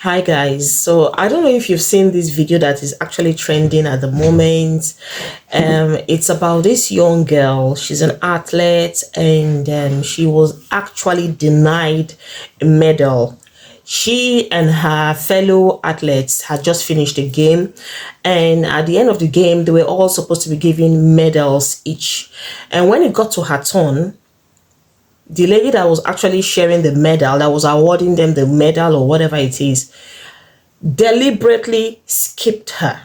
Hi guys, so I don't know if you've seen this video that is actually trending at the moment. It's about this young girl. She's an athlete, and she was actually denied a medal. She and her fellow athletes had just finished a game, and at the end of the game they were all supposed to be given medals each. And when it got to her turn, the lady that was actually sharing the medal, that was awarding them the medal or whatever it is, deliberately skipped her.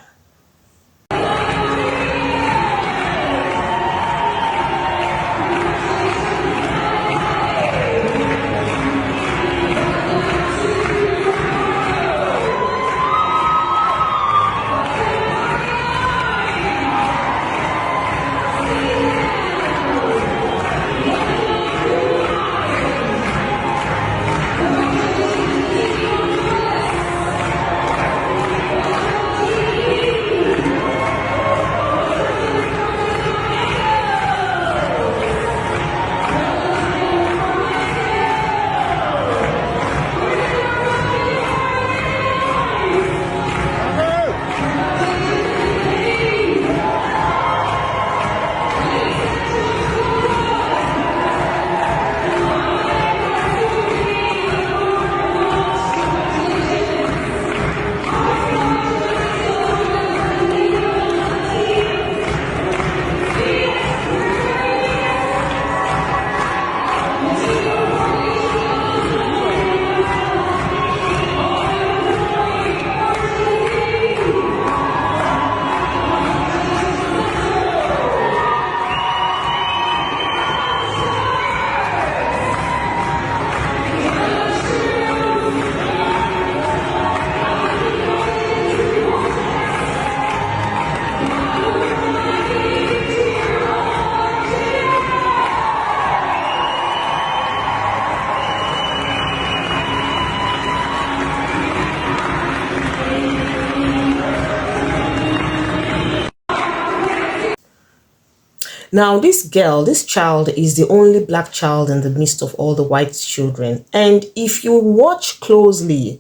Now, this child is the only black child in the midst of all the white children. And if you watch closely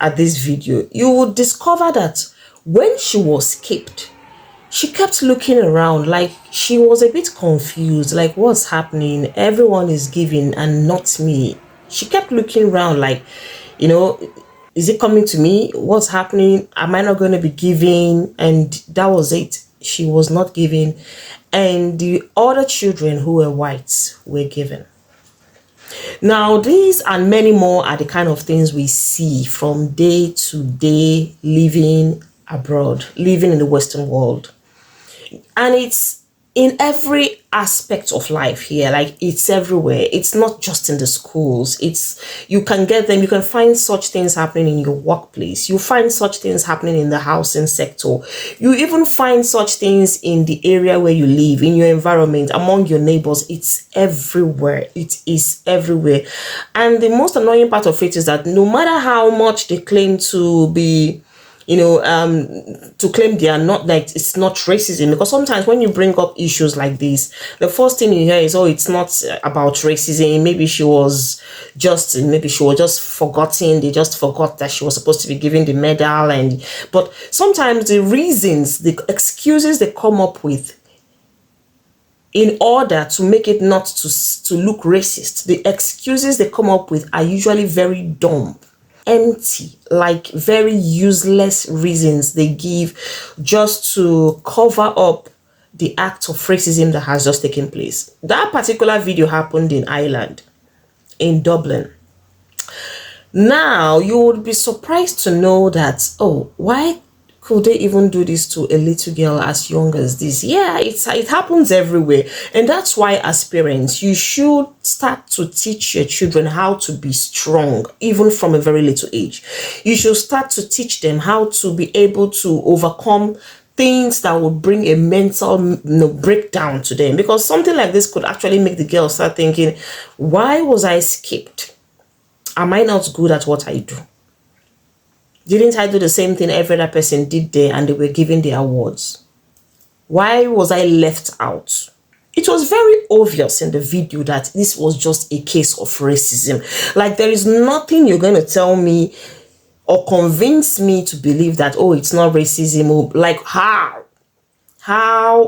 at this video, you will discover that when she was skipped, she kept looking around like she was a bit confused, like what's happening? Everyone is giving and not me. She kept looking around like, is it coming to me? What's happening? Am I not going to be giving? And that was it. She was not giving, and the other children who were whites were given. Now, these and many more are the kind of things we see from day to day living abroad, living in the Western world. And it's in every aspect of life here, like it's everywhere. It's not just in the schools. You can get them. You can find such things happening in your workplace. You find such things happening in the housing sector. You even find such things in the area where you live, in your environment, among your neighbors. It's everywhere. It is everywhere. And the most annoying part of it is that no matter how much they claim to be, to claim they are not, like it's not racism, because sometimes when you bring up issues like this, the first thing you hear is, oh, it's not about racism. Maybe she was just forgotten. They just forgot that she was supposed to be given the medal. But sometimes the reasons, the excuses they come up with in order to make it not to look racist, the excuses they come up with are usually very dumb, empty, like very useless reasons they give just to cover up the act of racism that has just taken place. That particular video happened in Ireland, in Dublin. Now, you would be surprised to know that, oh, why could they even do this to a little girl as young as this? Yeah, it happens everywhere. And that's why as parents, you should start to teach your children how to be strong, even from a very little age. You should start to teach them how to be able to overcome things that would bring a mental breakdown to them. Because something like this could actually make the girl start thinking, why was I skipped? Am I not good at what I do? Didn't I do the same thing every other person did there and they were given the awards? Why was I left out? It was very obvious in the video that this was just a case of racism. Like, there is nothing you're going to tell me or convince me to believe that, oh, it's not racism. Or like, how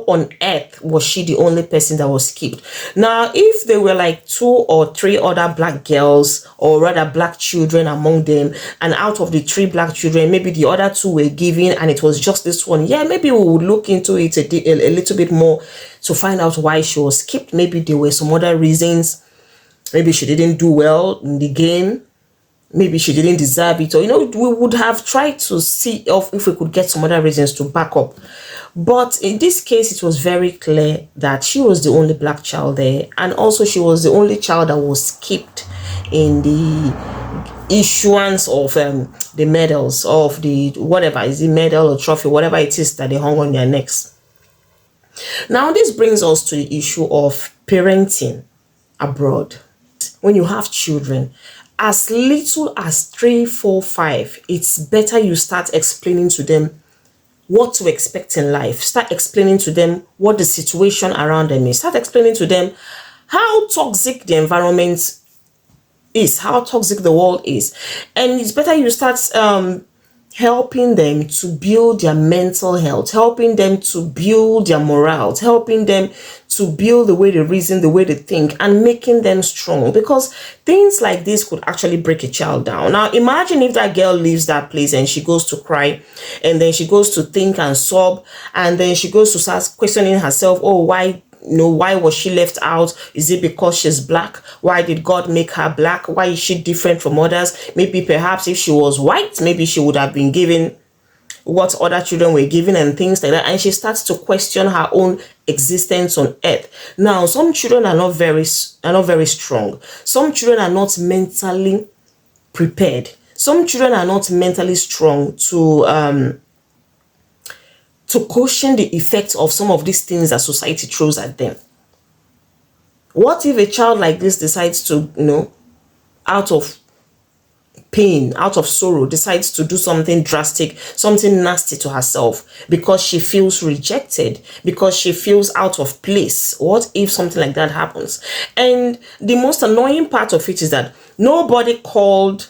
on earth was she the only person that was skipped? Now, if there were like 2 or 3 other black girls, or rather black children among them, and out of the 3 black children, maybe the other 2 were given and it was just this one, yeah, maybe we would look into it a little bit more to find out why she was skipped. Maybe there were some other reasons. Maybe she didn't do well in the game. Maybe she didn't deserve it, or we would have tried to see if we could get some other reasons to back up. But in this case, it was very clear that she was the only black child there, and also she was the only child that was skipped in the issuance of the medals, of the whatever is the medal or trophy, whatever it is that they hung on their necks. Now, this brings us to the issue of parenting abroad. When you have children, as little as 3, 4, 5, it's better you start explaining to them what to expect in life. Start explaining to them what the situation around them is. Start explaining to them how toxic the environment is, how toxic the world is. And it's better you start helping them to build their mental health, helping them to build their morale, helping them to build the way they reason, the way they think, and making them strong, because things like this could actually break a child down. Now, imagine if that girl leaves that place and she goes to cry, and then she goes to think and sob, and then she goes to start questioning herself, oh, why was she left out? Is it because she's black? Why did God make her black? Why is she different from others? Maybe perhaps if she was white, maybe she would have been given what other children were given and things like that. And she starts to question her own existence on earth. Now, some children are not very strong. Some children are not mentally prepared. Some children are not mentally strong to caution the effects of some of these things that society throws at them. What if a child like this decides to, out of pain, out of sorrow, decides to do something drastic, something nasty to herself because she feels rejected, because she feels out of place? What if something like that happens? And the most annoying part of it is that nobody called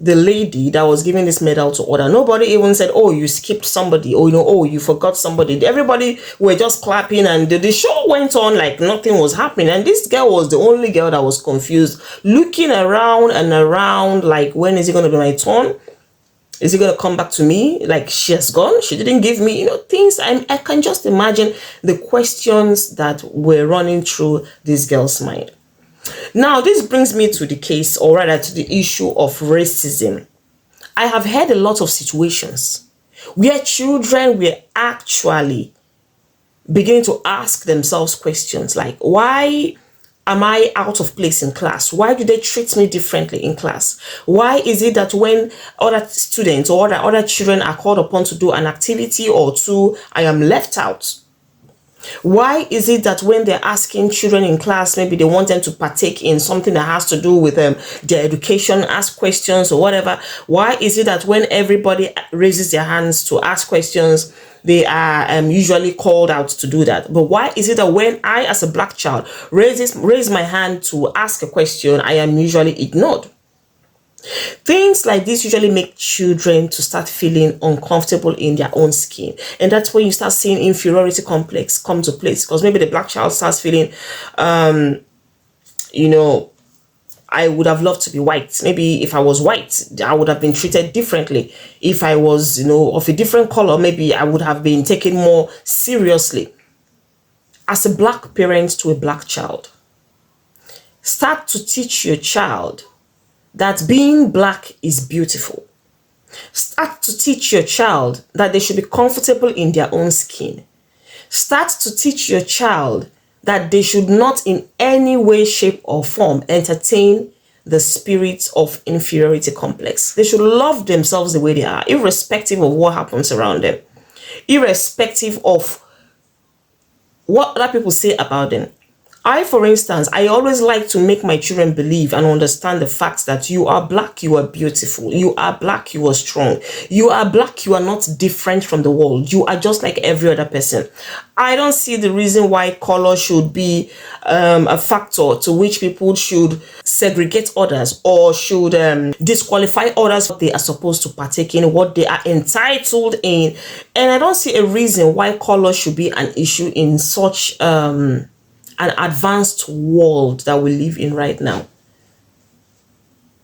the lady that was giving this medal to order. Nobody even said, oh, you skipped somebody, or oh, you forgot somebody. Everybody were just clapping, and the show went on like nothing was happening. And this girl was the only girl that was confused, looking around and around like, when is it going to be my turn? Is it going to come back to me? Like, she has gone, she didn't give me, things. I can just imagine the questions that were running through this girl's mind. Now, this brings me to the case, or rather to the issue of racism. I have heard a lot of situations where children were actually beginning to ask themselves questions like, why am I out of place in class? Why do they treat me differently in class? Why is it that when other students or other children are called upon to do an activity or two, I am left out? Why is it that when they're asking children in class, maybe they want them to partake in something that has to do with their education, ask questions or whatever, why is it that when everybody raises their hands to ask questions, they are usually called out to do that? But why is it that when I, as a black child, raise my hand to ask a question, I am usually ignored? Things like this usually make children to start feeling uncomfortable in their own skin. And that's when you start seeing inferiority complex come to place, because maybe the black child starts feeling, I would have loved to be white. Maybe if I was white, I would have been treated differently. If I was, of a different color, maybe I would have been taken more seriously. As a black parent to a black child, start to teach your child that being black is beautiful. Start to teach your child that they should be comfortable in their own skin. Start to teach your child that they should not in any way, shape, or form entertain the spirit of inferiority complex. They should love themselves the way they are, irrespective of what happens around them, irrespective of what other people say about them. For instance, I always like to make my children believe and understand the fact that you are black, you are beautiful, you are black, you are strong, you are black, you are not different from the world, you are just like every other person. I don't see the reason why color should be a factor to which people should segregate others or should disqualify others what they are supposed to partake in, what they are entitled in. And I don't see a reason why color should be an issue in such an advanced world that we live in right now.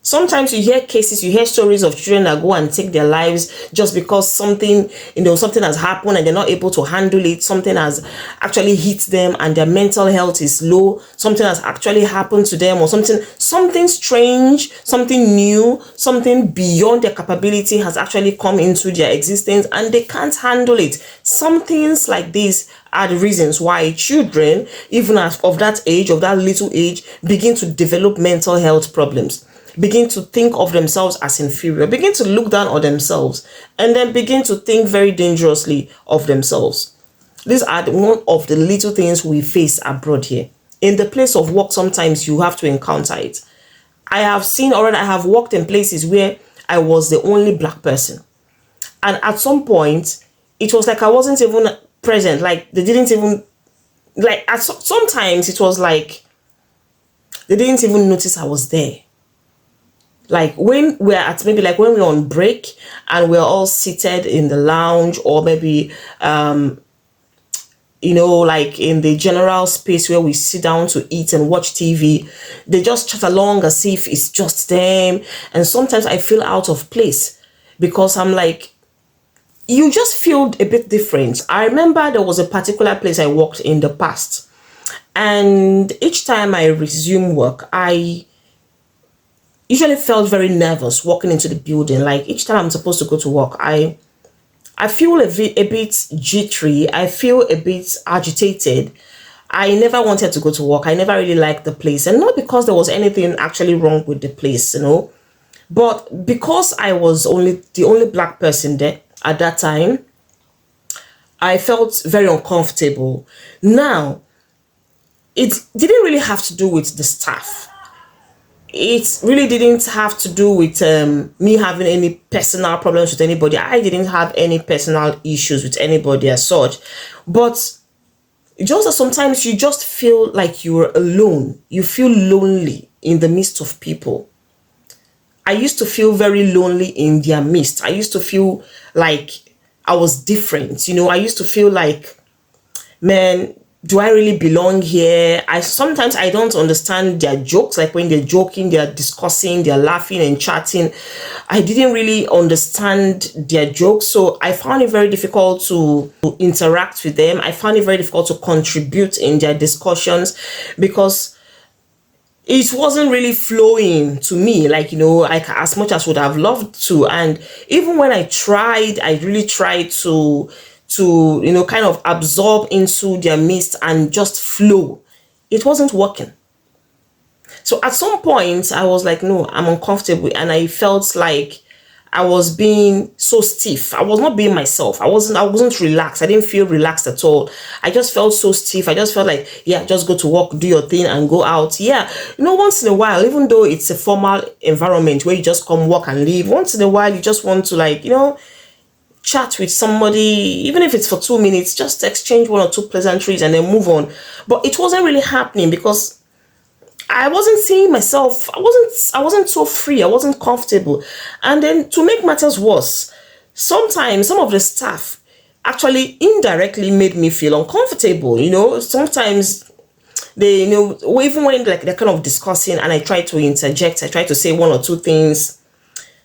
Sometimes you hear cases, you hear stories of children that go and take their lives just because something has happened and they're not able to handle it. Something has actually hit them and their mental health is low. Something has actually happened to them, or something strange, something new, something beyond their capability has actually come into their existence and they can't handle it. Some things like this are the reasons why children, even of that age, of that little age, begin to develop mental health problems, begin to think of themselves as inferior, begin to look down on themselves, and then begin to think very dangerously of themselves. These are one of the little things we face abroad here. In the place of work, sometimes you have to encounter it. I have worked in places where I was the only black person. And at some point, it was like I wasn't even present. Like they didn't even, sometimes it was like they didn't even notice I was there. Like when we're when we're on break and we're all seated in the lounge, or maybe like in the general space where we sit down to eat and watch TV, they just chat along as if it's just them. And sometimes I feel out of place because I'm like, you just feel a bit different. I remember there was a particular place I worked in the past, and each time I resume work, I usually felt very nervous walking into the building. Like each time I'm supposed to go to work, I feel a bit jittery. I feel a bit agitated. I never wanted to go to work. I never really liked the place, and not because there was anything actually wrong with the place, but because I was the only black person there at that time, I felt very uncomfortable. Now, it didn't really have to do with the staff. It really didn't have to do with me having any personal problems with anybody. I didn't have any personal issues with anybody as such. But just that sometimes you just feel like you're alone. You feel lonely in the midst of people. I used to feel very lonely in their midst. I used to feel like I was different. I used to feel like, man, do I really belong here? Sometimes I don't understand their jokes. Like when they're joking, they're discussing, they're laughing and chatting. I didn't really understand their jokes. So I found it very difficult to interact with them. I found it very difficult to contribute in their discussions because it wasn't really flowing to me, like as much as would have loved to. And even when I really tried to kind of absorb into their midst and just flow, it wasn't working. So at some point I was like, no, I'm uncomfortable, and I felt like I was being so stiff. I was not being myself. I wasn't relaxed. I didn't feel relaxed at all. I just felt so stiff. I just felt like, yeah, just go to work, do your thing and go out. Yeah. Once in a while, even though it's a formal environment where you just come work and leave, once in a while you just want to chat with somebody, even if it's for 2 minutes, just exchange one or two pleasantries and then move on. But it wasn't really happening because I wasn't seeing myself. I wasn't so free. I wasn't comfortable. And then to make matters worse, sometimes some of the staff actually indirectly made me feel uncomfortable. Sometimes they, even when they're kind of discussing and I try to interject, I try to say one or two things,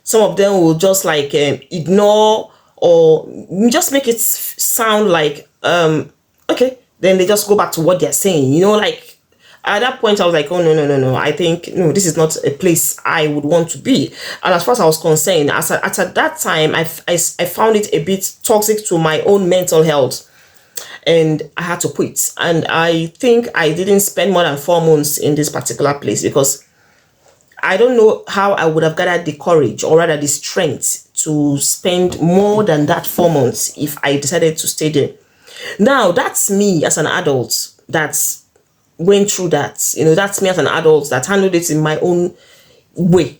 some of them will just ignore or just make it sound like, okay, then they just go back to what they're saying, at that point, I was like, oh, no. I think, no, this is not a place I would want to be. And as far as I was concerned, at that time, I found it a bit toxic to my own mental health. And I had to quit. And I think I didn't spend more than 4 months in this particular place because I don't know how I would have gathered the courage, or rather the strength, to spend more than that 4 months if I decided to stay there. Now, that's me as an adult. That's went through that. You know, that's me as an adult that handled it in my own way.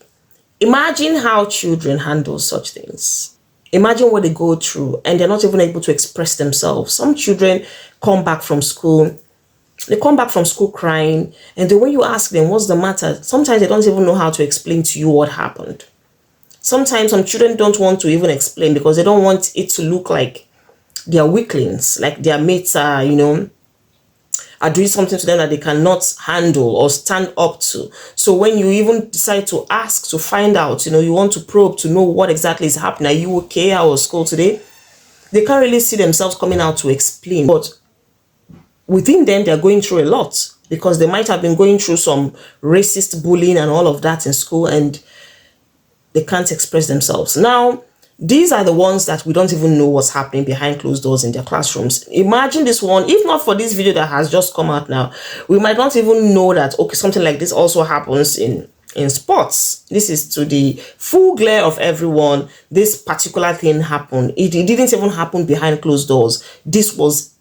Imagine how children handle such things. Imagine what they go through and they're not even able to express themselves. Some children come back from school. They come back from school crying, and then when you ask them what's the matter, sometimes they don't even know how to explain to you what happened. Sometimes some children don't want to even explain because they don't want it to look like they are weaklings, like their mates are, you know, are doing something to them that they cannot handle or stand up to. So when you even decide to ask to find out, you know, you want to probe to know what exactly is happening. Are you okay? How was school today? They can't really see themselves coming out to explain. But within them, they're going through a lot because they might have been going through some racist bullying and all of that in school, and they can't express themselves. Now, these are the ones that we don't even know what's happening behind closed doors in their classrooms. Imagine this one, if not for this video that has just come out now, we might not even know that, okay, something like this also happens in sports. This is to the full glare of everyone. This particular thing happened. It didn't even happen behind closed doors. This was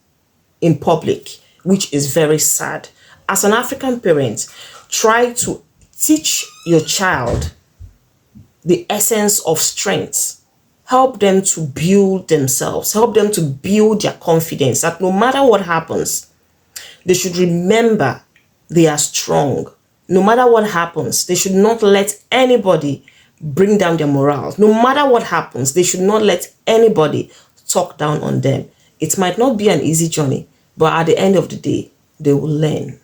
in public, which is very sad. As an African parent, try to teach your child the essence of strength. Help them to build themselves. Help them to build their confidence that no matter what happens, they should remember they are strong. No matter what happens, they should not let anybody bring down their morale. No matter what happens, they should not let anybody talk down on them. It might not be an easy journey, but at the end of the day, they will learn.